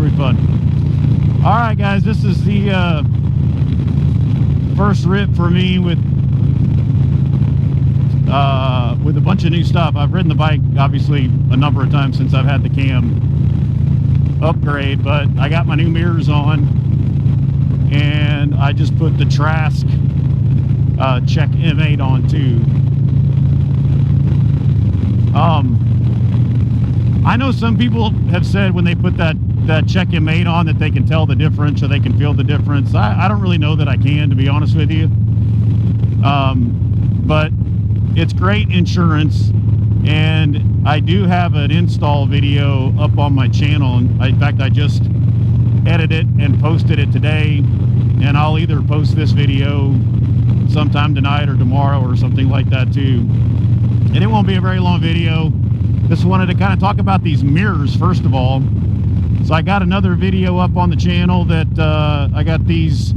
It'll be fun. All right, guys, this is the first rip for me with a bunch of new stuff. I've ridden the bike, obviously, a number of times since I've had the cam upgrade, but I got my new mirrors on, and I just put the Trask CheckM8 on too. I know some people have said when they put that CheckM8 on that they can tell the difference, or they can feel the difference. I don't really know that I can, to be honest with you. But it's great insurance, and I do have an install video up on my channel. And in fact, I just edited it and posted it today, and I'll either post this video sometime tonight or tomorrow or something like that too. And it won't be a very long video. Just wanted to kind of talk about these mirrors first of all. So I got another video up on the channel that I got these.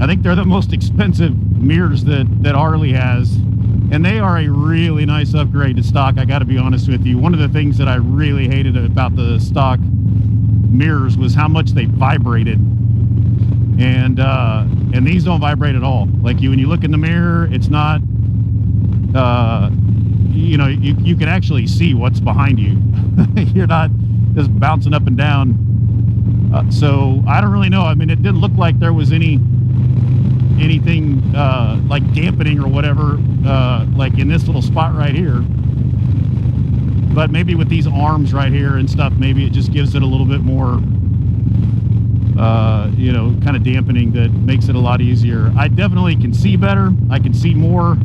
I think they're the most expensive mirrors that Harley has, and they are a really nice upgrade to stock. I got to be honest with you. One of the things that I really hated about the stock mirrors was how much they vibrated, and these don't vibrate at all. Like when you look in the mirror, it's not. You know, you can actually see what's behind you. You're not just bouncing up and down. So I don't really know. I mean, it didn't look like there was anything like dampening or whatever, like in this little spot right here. But maybe with these arms right here and stuff, maybe it just gives it a little bit more, you know, kind of dampening that makes it a lot easier. I definitely can see better. I can see more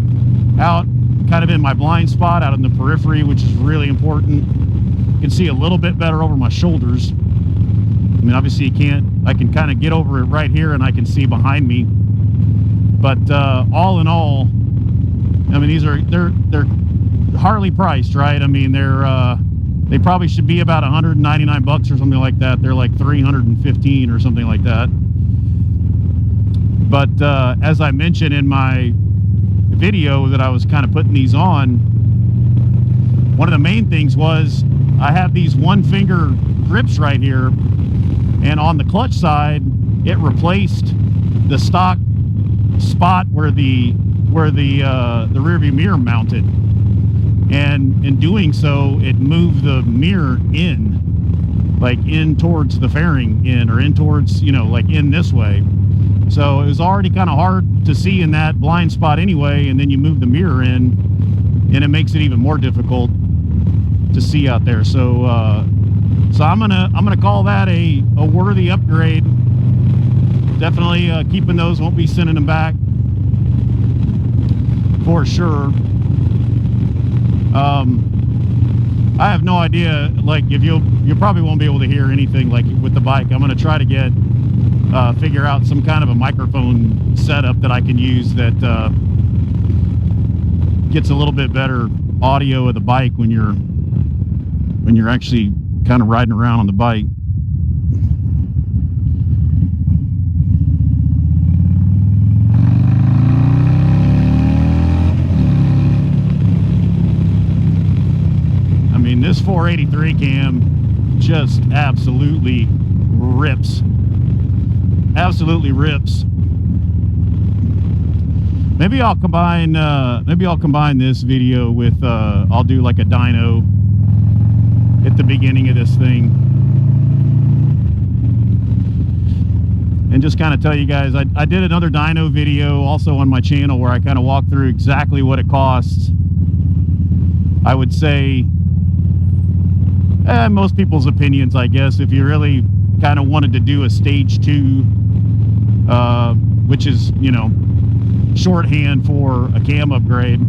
out kind of in my blind spot, out in the periphery, which is really important. You can see a little bit better over my shoulders. I mean, obviously I can kind of get over it right here and I can see behind me. But all in all, I mean, they're Harley priced, right? I mean, they probably should be about 199 bucks or something like that. They're like 315 or something like that. But as I mentioned in my video that I was kind of putting these on, one of the main things was I have these one finger grips right here, and on the clutch side it replaced the stock spot where the rear view mirror mounted, and in doing so it moved the mirror in, like in towards the fairing in, or in towards, you know, like in this way. So it was already kind of hard to see in that blind spot anyway, and then you move the mirror in, and it makes it even more difficult to see out there. So I'm gonna call that a worthy upgrade. Definitely keeping those. Won't be sending them back for sure. I have no idea, like, if you probably won't be able to hear anything like with the bike. I'm gonna try to figure out some kind of a microphone setup that I can use that gets a little bit better audio of the bike when you're actually kind of riding around on the bike. I mean, this 483 cam just absolutely rips. Absolutely rips. Maybe I'll combine this video with I'll do like a dyno at the beginning of this thing, and just kind of tell you guys I did another dyno video also on my channel where I kind of walk through exactly what it costs. I would say most people's opinions, I guess, if you really kind of wanted to do a stage 2, which is, you know, shorthand for a cam upgrade.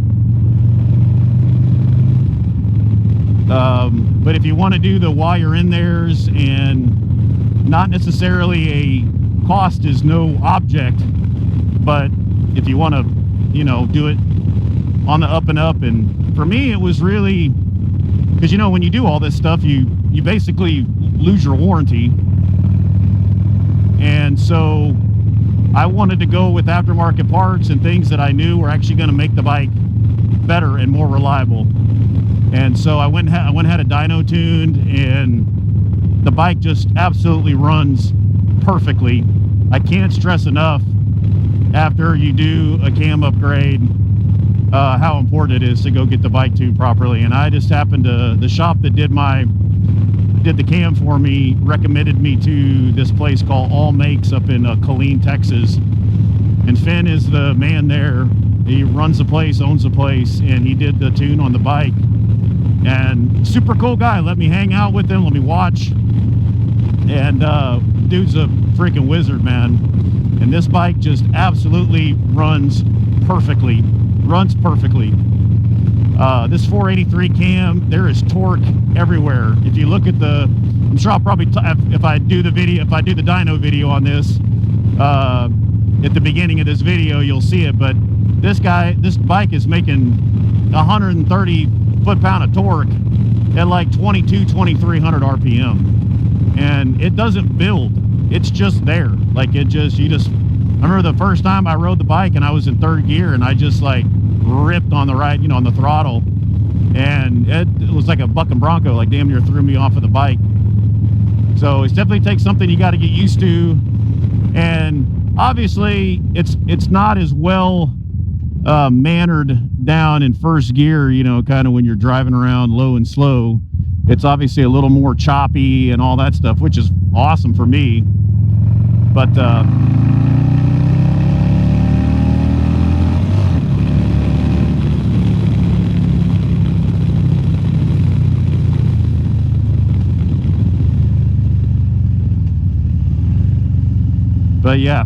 But if you want to do the while you're in theirs, and not necessarily a cost is no object, but if you want to, you know, do it on the up and up. And for me, it was really, because, you know, when you do all this stuff, you basically lose your warranty. And so I wanted to go with aftermarket parts and things that I knew were actually going to make the bike better and more reliable. And so I went and had a dyno tuned, and the bike just absolutely runs perfectly. I can't stress enough after you do a cam upgrade how important it is to go get the bike tuned properly. And I just happened to, the shop that did the cam for me recommended me to this place called All Makes up in Killeen, Texas. And Finn is the man there. He runs the place, owns the place, and he did the tune on the bike. And super cool guy. Let me hang out with him, let me watch. And dude's a freaking wizard, man. And this bike just absolutely runs perfectly. This 483 cam, there is torque everywhere. If you look at the, I'm sure I'll probably, if I do the dyno video on this, at the beginning of this video, you'll see it. But this bike is making 130 foot-pound of torque at like 2300 RPM. And it doesn't build. It's just there. Like I remember the first time I rode the bike and I was in third gear and I just like ripped on the right, on the throttle, and it was like a bucking bronco, like damn near threw me off of the bike. So it definitely takes something you got to get used to. And obviously it's not as well mannered down in first gear, kind of when you're driving around low and slow. It's obviously a little more choppy and all that stuff, which is awesome for me. But yeah,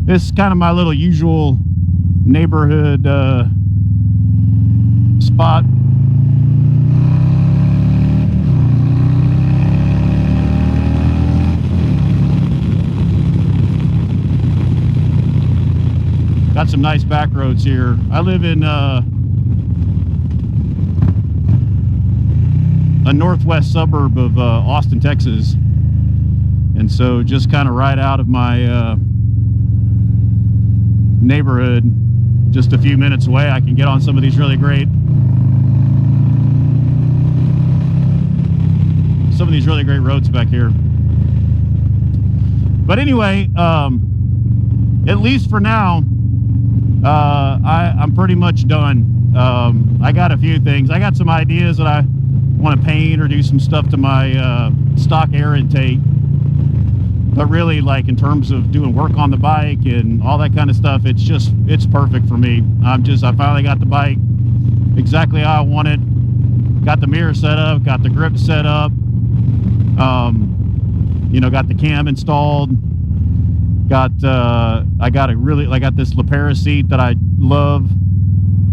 this is kind of my little usual neighborhood spot. Got some nice back roads here. I live in a northwest suburb of Austin, Texas. And so just kind of right out of my neighborhood, just a few minutes away, I can get on some of these really great roads back here. But anyway, at least for now, I'm pretty much done. I got a few things. I got some ideas that I want to paint or do some stuff to my stock air intake. But really, like in terms of doing work on the bike and all that kind of stuff, it's perfect for me. I finally got the bike exactly how I want it. Got the mirror set up, got the grip set up, got the cam installed. I got this Lapera seat that I love.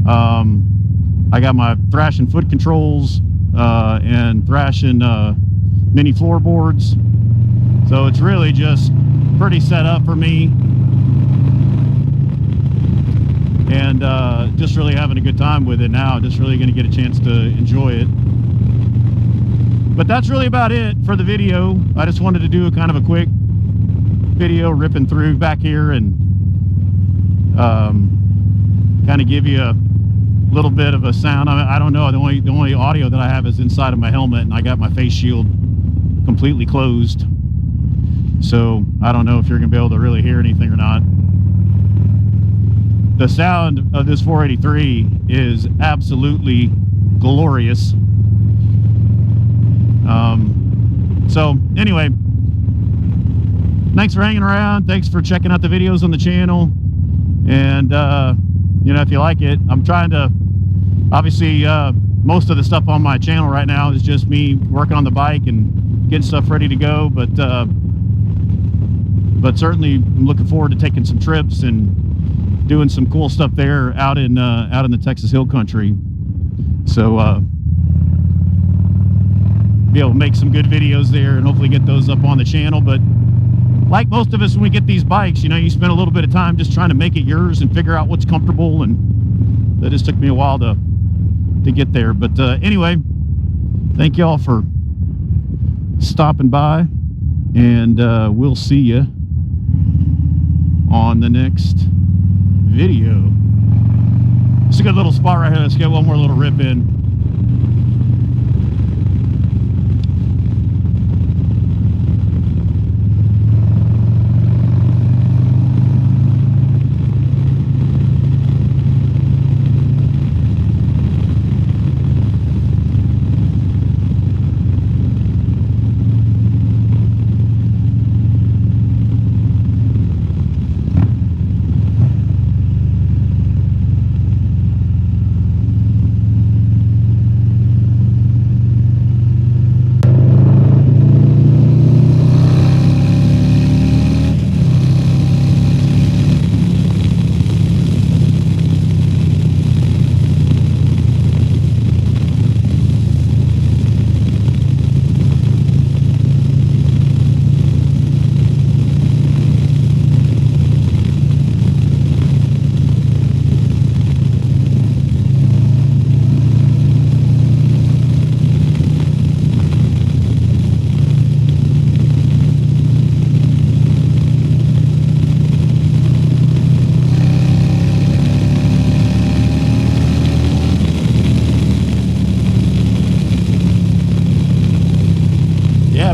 I got my thrashing foot controls and thrashing mini floorboards. So it's really just pretty set up for me, and just really having a good time with it now. Just really going to get a chance to enjoy it. But that's really about it for the video. I just wanted to do a kind of a quick video ripping through back here and kind of give you a little bit of a sound. I don't know, the only audio that I have is inside of my helmet, and I got my face shield completely closed. So I don't know if you're going to be able to really hear anything or not. The sound of this 483 is absolutely glorious. So anyway, thanks for hanging around. Thanks for checking out the videos on the channel. And, if you like it, I'm trying to, obviously, most of the stuff on my channel right now is just me working on the bike and getting stuff ready to go. But certainly I'm looking forward to taking some trips and doing some cool stuff there out in the Texas Hill Country. So be able to make some good videos there and hopefully get those up on the channel. But like most of us, when we get these bikes, you spend a little bit of time just trying to make it yours and figure out what's comfortable, and that just took me a while to get there. But anyway, thank y'all for stopping by, and we'll see you on the next video. It's a good little spot right here. Let's get one more little rip in.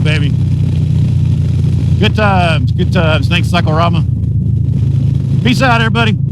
baby. Good times. Good times. Thanks, Cyclorama. Peace out, everybody.